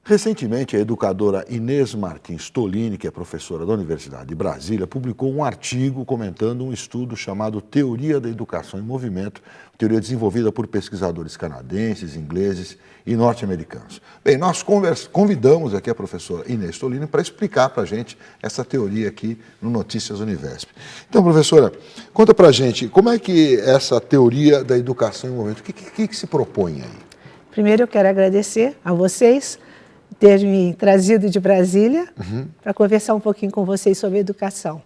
Recentemente, a educadora Inês Martins Tolini, que é professora da Universidade de Brasília, publicou um artigo comentando um estudo chamado Teoria da Educação em Movimento, teoria desenvolvida por pesquisadores canadenses, ingleses e norte-americanos. Bem, nós convidamos aqui a professora Inês Tolini para explicar para a gente essa teoria aqui no Notícias Univesp. Então, professora, conta para a gente como é que essa teoria da educação em movimento, o que se propõe aí? Primeiro, eu quero agradecer a vocês ter me trazido de Brasília para conversar um pouquinho com vocês sobre educação.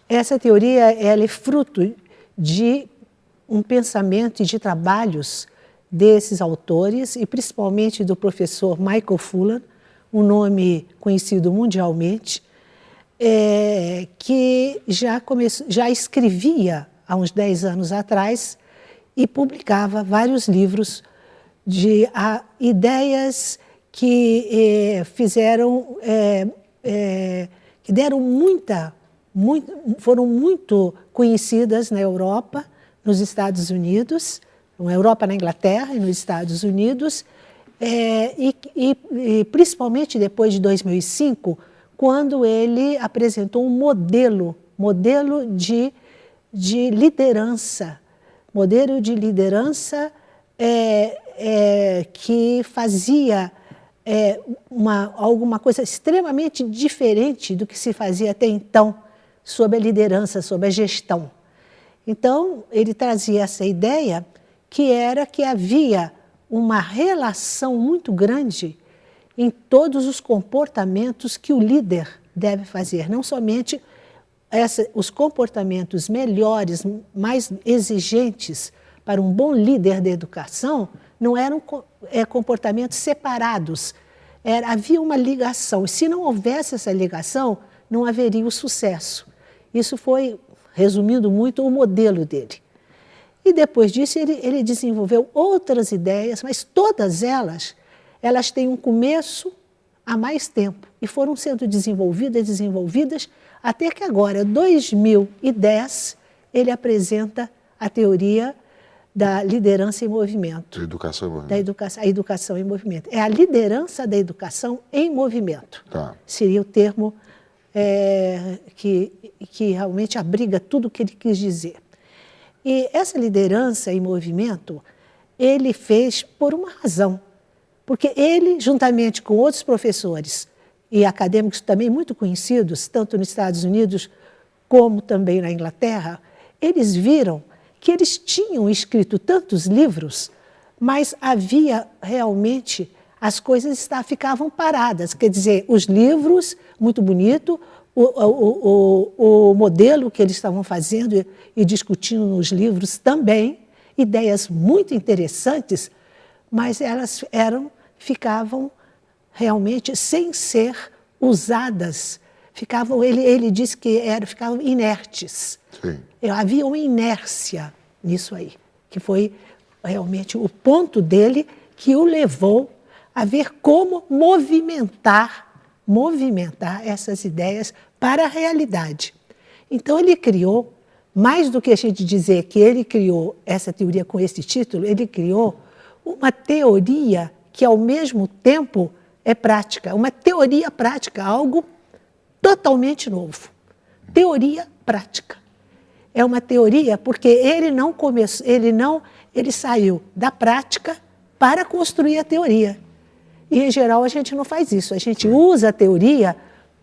Essa teoria ela é fruto de um pensamento e de trabalhos desses autores, e principalmente do professor Michael Fullan, um nome conhecido mundialmente, que já escrevia há uns 10 anos atrás e publicava vários livros de ideias que que foram muito conhecidas na Europa, nos Estados Unidos, na Europa, na Inglaterra e nos Estados Unidos, e principalmente depois de 2005, quando ele apresentou um modelo de liderança, que fazia alguma coisa extremamente diferente do que se fazia até então sobre a liderança, sobre a gestão. Então, ele trazia essa ideia que era que havia uma relação muito grande em todos os comportamentos que o líder deve fazer, não somente os comportamentos melhores, mais exigentes para um bom líder da educação, não eram comportamentos separados. Havia uma ligação. E se não houvesse essa ligação, não haveria o sucesso. Isso foi, resumindo muito, o modelo dele. E depois disso, ele desenvolveu outras ideias, mas todas elas têm um começo há mais tempo. E foram sendo desenvolvidas, até que agora, 2010, ele apresenta a teoria da liderança em movimento. Educação em movimento. A educação em movimento. É a liderança da educação em movimento. Tá. Seria o termo que realmente abriga tudo o que ele quis dizer. E essa liderança em movimento, ele fez por uma razão. Porque ele, juntamente com outros professores e acadêmicos também muito conhecidos, tanto nos Estados Unidos como também na Inglaterra, eles viram que eles tinham escrito tantos livros, mas havia realmente, as coisas ficavam paradas. Quer dizer, os livros, muito bonito, o modelo que eles estavam fazendo e discutindo nos livros também, ideias muito interessantes, mas elas ficavam realmente sem ser usadas. Ele disse que ficavam inertes. Sim. Havia uma inércia nisso aí, que foi realmente o ponto dele que o levou a ver como movimentar essas ideias para a realidade. Então, ele criou, mais do que a gente dizer que ele criou essa teoria com esse título, ele criou uma teoria que, ao mesmo tempo, é prática, uma teoria prática, algo totalmente novo. Teoria prática. É uma teoria porque ele saiu da prática para construir a teoria. E, em geral, a gente não faz isso. A gente usa a teoria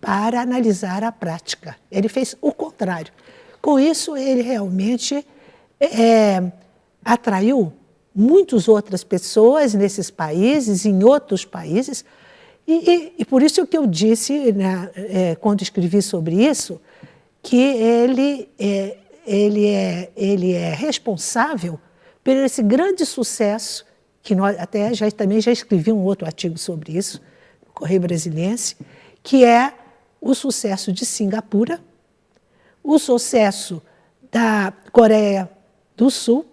para analisar a prática. Ele fez o contrário. Com isso, ele realmente atraiu muitas outras pessoas nesses países, em outros países, e por isso que eu disse, quando escrevi sobre isso, que ele é responsável por esse grande sucesso, que nós também já escrevi um outro artigo sobre isso, no Correio Brasiliense, que é o sucesso de Singapura, o sucesso da Coreia do Sul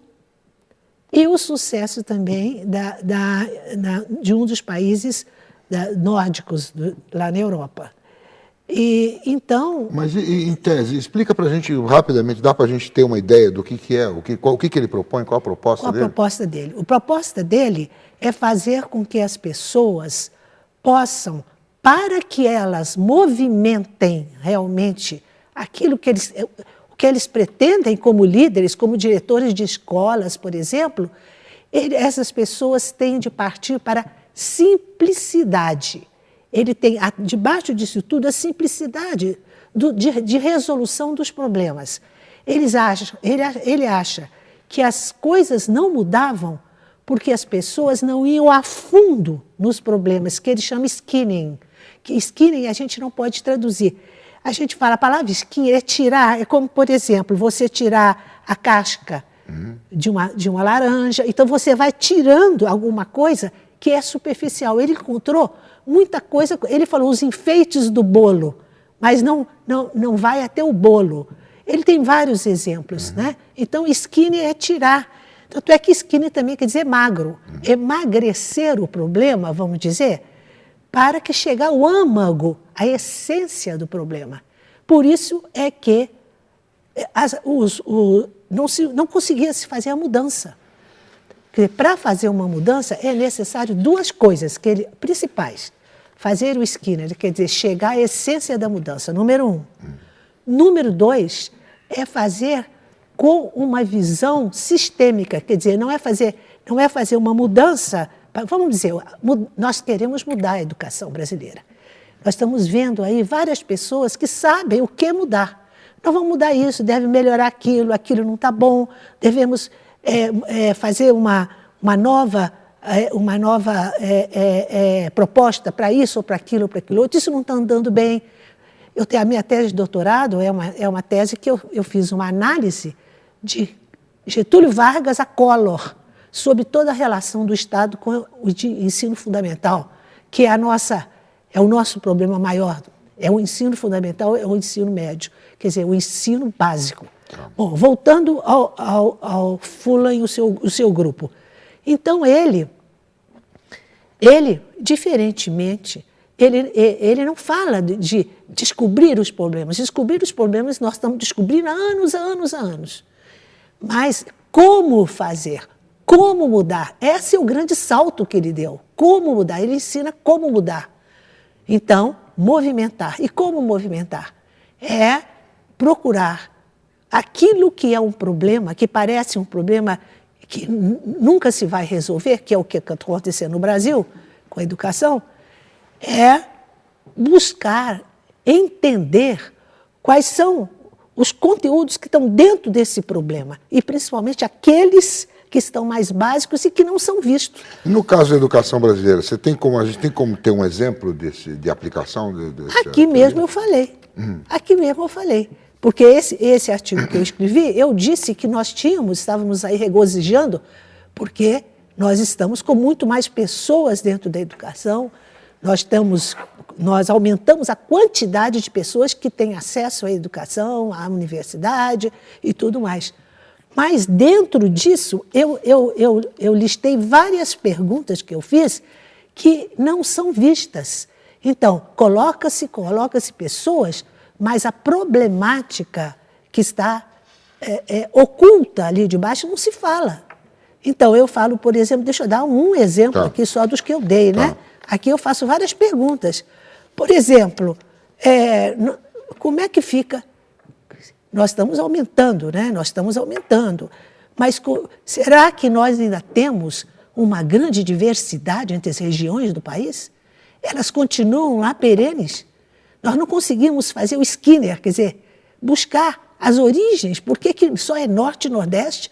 e o sucesso também de um dos países nórdicos lá na Europa. E, então... Mas, em tese, explica para a gente rapidamente, dá para a gente ter uma ideia do que é, o que ele propõe, qual a proposta dele? A proposta dele é fazer com que as pessoas possam, para que elas movimentem realmente aquilo que eles pretendem como líderes, como diretores de escolas, por exemplo, essas pessoas têm de partir para simplicidade. Ele tem, debaixo disso tudo, a simplicidade de resolução dos problemas. Ele acha que as coisas não mudavam porque as pessoas não iam a fundo nos problemas, que ele chama skinning. Que skinning a gente não pode traduzir. A gente fala, a palavra skinning é tirar, é como, por exemplo, você tirar a casca de uma laranja, então você vai tirando alguma coisa que é superficial. Ele encontrou muita coisa, ele falou os enfeites do bolo, mas não vai até o bolo. Ele tem vários exemplos, né? Então, skinny é tirar. Tanto é que skinny também quer dizer magro. Emagrecer o problema, vamos dizer, para que chegar ao âmago, a essência do problema. Por isso é que não conseguia se fazer a mudança. Para fazer uma mudança é necessário duas coisas principais. Fazer o skinny, quer dizer, chegar à essência da mudança, número 1. Número 2 é fazer com uma visão sistêmica, quer dizer, não é fazer uma mudança. Vamos dizer, nós queremos mudar a educação brasileira. Nós estamos vendo aí várias pessoas que sabem o que mudar. Nós vamos mudar isso, deve melhorar aquilo não está bom, devemos fazer uma nova proposta para isso ou para aquilo outro. Isso não está andando bem. A minha tese de doutorado é uma tese que eu fiz uma análise de Getúlio Vargas a Collor, sobre toda a relação do Estado com o ensino fundamental, que é o nosso problema maior. É o ensino fundamental, é o ensino médio, quer dizer, o ensino básico. Bom, voltando ao Fulan e o seu grupo. Então, ele diferentemente, ele não fala de descobrir os problemas. Descobrir os problemas nós estamos descobrindo há anos. Mas como fazer? Como mudar? Esse é o grande salto que ele deu. Como mudar? Ele ensina como mudar. Então, movimentar. E como movimentar? É procurar aquilo que é um problema, que parece um problema que nunca se vai resolver, que é o que está acontecendo no Brasil com a educação, é buscar entender quais são os conteúdos que estão dentro desse problema, e principalmente aqueles que estão mais básicos e que não são vistos. No caso da educação brasileira, a gente tem como ter um exemplo de aplicação? Aqui mesmo eu falei. Aqui mesmo eu falei. Porque esse artigo que eu escrevi, eu disse que estávamos aí regozijando, porque nós estamos com muito mais pessoas dentro da educação, nós aumentamos a quantidade de pessoas que têm acesso à educação, à universidade e tudo mais. Mas dentro disso, eu listei várias perguntas que eu fiz que não são vistas. Então, coloca-se pessoas, mas a problemática que está oculta ali debaixo não se fala. Então, eu falo, por exemplo, deixa eu dar um exemplo aqui só dos que eu dei, né? Aqui eu faço várias perguntas. Por exemplo, como é que fica... Nós estamos aumentando, né? Mas será que nós ainda temos uma grande diversidade entre as regiões do país? Elas continuam lá perenes? Nós não conseguimos fazer o Skinner, quer dizer, buscar as origens. Por que só é Norte e Nordeste?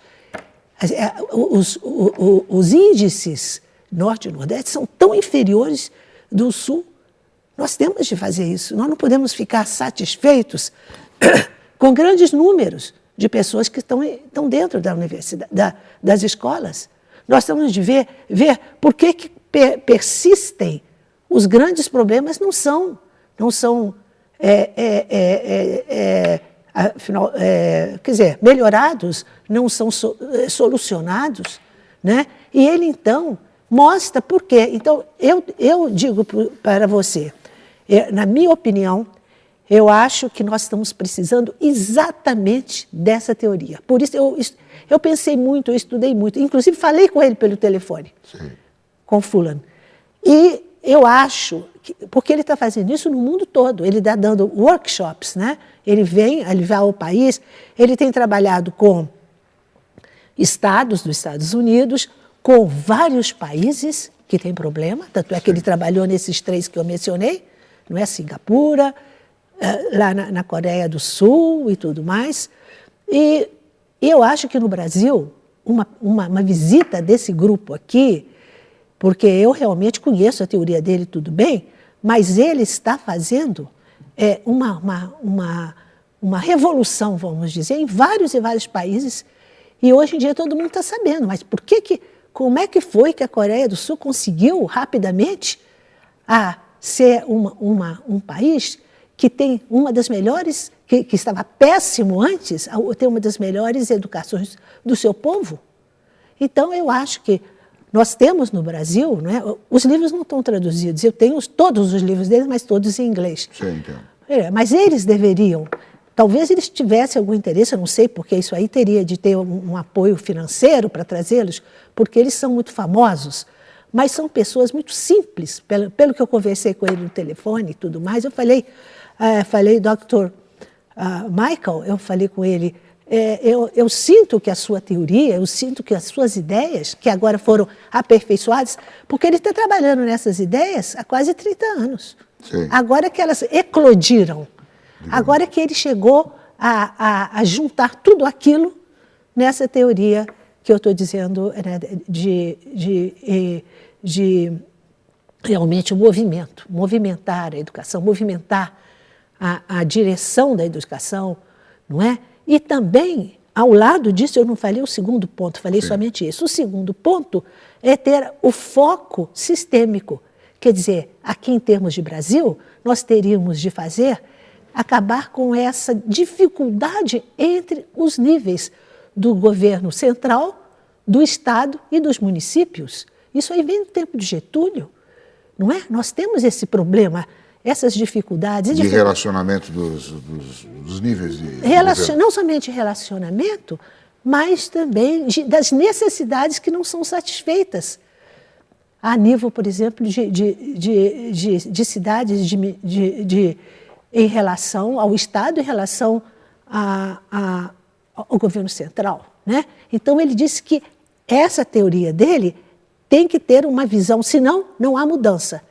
Os índices Norte e Nordeste são tão inferiores do Sul. Nós temos de fazer isso. Nós não podemos ficar satisfeitos com grandes números de pessoas que estão dentro da universidade, das escolas. Nós temos de ver por que persistem os grandes problemas não são melhorados, não são solucionados, né? E ele, então, mostra por quê. Então, eu digo para você, na minha opinião, eu acho que nós estamos precisando exatamente dessa teoria. Por isso, eu pensei muito, eu estudei muito, inclusive falei com ele pelo telefone, com Fulan. E eu acho, porque ele está fazendo isso no mundo todo, ele está dando workshops, né? Ele vai ao país, ele tem trabalhado com estados dos Estados Unidos, com vários países que têm problema, tanto é que ele trabalhou nesses 3 que eu mencionei, não é? Singapura, lá na Coreia do Sul e tudo mais. E eu acho que no Brasil, uma visita desse grupo aqui, porque eu realmente conheço a teoria dele tudo bem, mas ele está fazendo uma revolução, vamos dizer, em vários e vários países, e hoje em dia todo mundo está sabendo, mas como é que foi que a Coreia do Sul conseguiu rapidamente ser um país que tem uma das melhores, que estava péssimo antes, a ter uma das melhores educações do seu povo? Então, eu acho que nós temos no Brasil, não é? Os livros não estão traduzidos, eu tenho todos os livros deles, mas todos em inglês. Sim, entendo. Mas eles deveriam, talvez eles tivessem algum interesse, eu não sei, porque isso aí teria de ter um apoio financeiro para trazê-los, porque eles são muito famosos, mas são pessoas muito simples, pelo que eu conversei com ele no telefone e tudo mais. Eu falei, Dr. Michael, eu falei com ele, eu sinto que a sua teoria, eu sinto que as suas ideias, que agora foram aperfeiçoadas, porque ele está trabalhando nessas ideias há quase 30 anos. Sim. Agora que elas eclodiram, agora que ele chegou a juntar tudo aquilo nessa teoria que eu estou dizendo, né, de realmente o movimento, movimentar a educação, movimentar a direção da educação, não é? E também, ao lado disso, eu não falei o segundo ponto, falei somente isso. O segundo ponto é ter o foco sistêmico. Quer dizer, aqui em termos de Brasil, nós teríamos de acabar com essa dificuldade entre os níveis do governo central, do Estado e dos municípios. Isso aí vem do tempo de Getúlio, não é? Nós temos esse problema, essas dificuldades. De relacionamento dos níveis de não somente relacionamento, mas também das necessidades que não são satisfeitas. A nível, por exemplo, de cidades em relação ao Estado, em relação ao governo central, né? Então, ele disse que essa teoria dele tem que ter uma visão, senão não há mudança.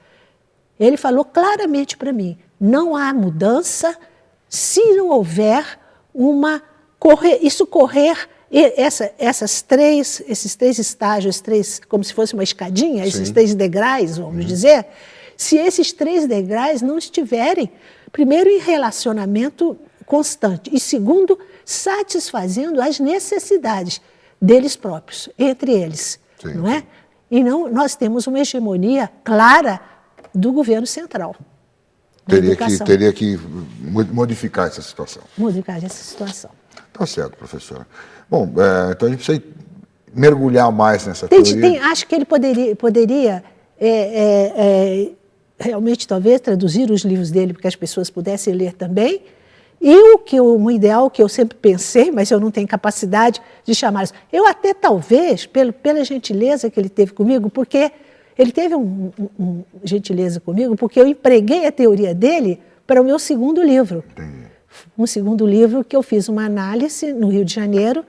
Ele falou claramente para mim, não há mudança se não houver esses três estágios, como se fosse uma escadinha, esses 3 degraus, vamos dizer, se esses 3 degraus não estiverem, primeiro, em relacionamento constante, e segundo, satisfazendo as necessidades deles próprios, entre eles, não é? E não, nós temos uma hegemonia clara do governo central. Teria que modificar essa situação. Modificar essa situação. Tá certo, professora. Bom, então a gente precisa mergulhar mais nessa teoria. Acho que ele poderia realmente, talvez, traduzir os livros dele para que as pessoas pudessem ler também. E o ideal que eu sempre pensei, mas eu não tenho capacidade de chamá-los. Eu até, talvez, pela gentileza que ele teve comigo, porque ele teve gentileza comigo, porque eu empreguei a teoria dele para o meu segundo livro. Entendi. Um segundo livro que eu fiz uma análise no Rio de Janeiro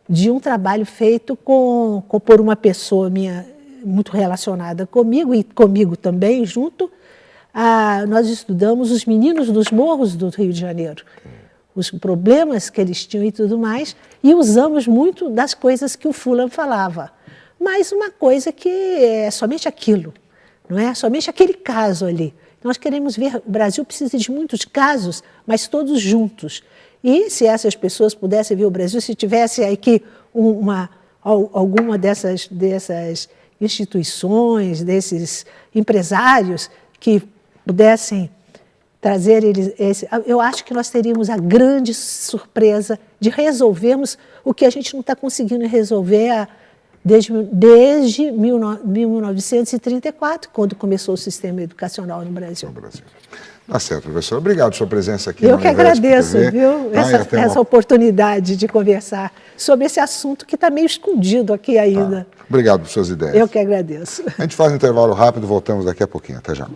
de um trabalho feito por uma pessoa minha muito relacionada comigo e comigo também, junto. Nós estudamos os meninos dos morros do Rio de Janeiro, os problemas que eles tinham e tudo mais, e usamos muito das coisas que o Fulham falava. Mas uma coisa que é somente aquilo, não é? Somente aquele caso ali. Nós queremos ver, o Brasil precisa de muitos casos, mas todos juntos. E se essas pessoas pudessem ver o Brasil, se tivesse aqui alguma dessas instituições, desses empresários que pudessem trazer eu acho que nós teríamos a grande surpresa de resolvermos o que a gente não está conseguindo resolver desde 1934, quando começou o sistema educacional no Brasil. Tá certo, professor. Obrigado pela sua presença aqui. Eu que agradeço, viu, essa uma... oportunidade de conversar sobre esse assunto que está meio escondido aqui ainda. Tá. Obrigado por suas ideias. Eu que agradeço. A gente faz um intervalo rápido, voltamos daqui a pouquinho. Até já.